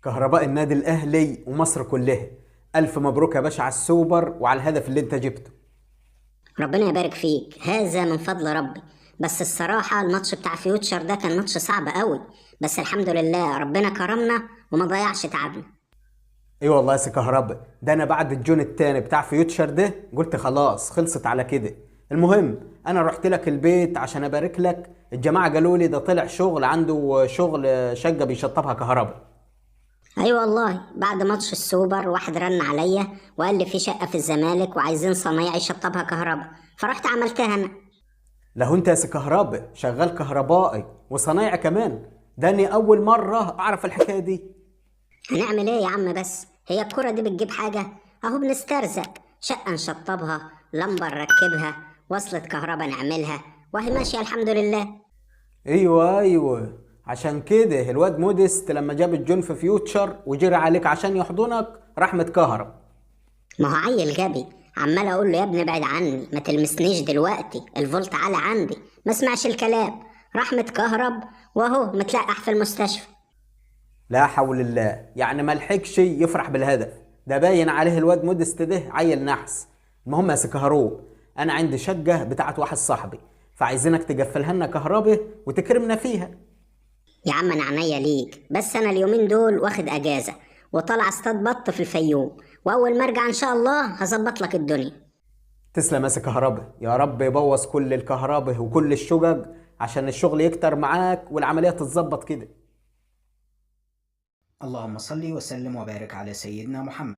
كهرباء النادي الاهلي ومصر كلها. الف مبروك يا باشا على السوبر وعلى الهدف اللي انت جبته. ربنا يبارك فيك، هذا من فضل ربي. بس الصراحة الماتش بتاع فيوتشر ده كان ماتش صعب قوي، بس الحمد لله ربنا كرمنا وما ضيعش تعبنا. اي والله يا سي كهرباء، ده انا بعد الجون التاني بتاع فيوتشر ده قلت خلاص خلصت على كده. المهم انا رحت لك البيت عشان ابارك لك. الجماعه قالوا لي ده طلع شغل، عنده شغل شقه بيشطبها كهرباء. ايوه والله، بعد ماتش السوبر واحد رن عليا وقال لي في شقة في الزمالك وعايزين صنايعي يشطبها كهرباء، فرحت عملتها انا. لو انت يا سي كهرباء شغال كهربائي وصنايعي كمان، ده اني اول مره اعرف الحكايه دي. هنعمل ايه يا عم؟ بس هي الكرة دي بتجيب حاجة؟ اهو بنسترزق، شقة نشطبها، لمبة نركبها، وصلة كهرباء نعملها، وهي ماشية الحمد لله. ايوه ايوه، عشان كده الواد موديست لما جاب الجون في فيوتشر وجري عليك عشان يحضنك راح متكهرب. ما هو عيل غبي، عمال اقول له يا ابني ابعد عني، ما تلمسنيش دلوقتي، الفولت عالي عندي، ما سمعش الكلام، راح متكهرب واهو متلقح في المستشفى. لا حول الله، يعني ما لحقش يفرح بالهدف. ده باين عليه الواد موديست ده عيل نحس. المهم يا سي كهروب، انا عندي شقه بتاعت واحد صاحبي، فعايزينك تقفلها لنا كهرباء وتكرمنا فيها. يا عم انا عينيا ليك، بس انا اليومين دول واخد اجازة وطالع اصطاد بط في الفيوم، واول ما ارجع ان شاء الله هظبط لك الدنيا. تسلم يا سي كهرباء، يا رب يبوظ كل الكهرباء وكل الشقق عشان الشغل يكتر معاك والعمليه تتظبط كده. اللهم صل وسلم وبارك على سيدنا محمد.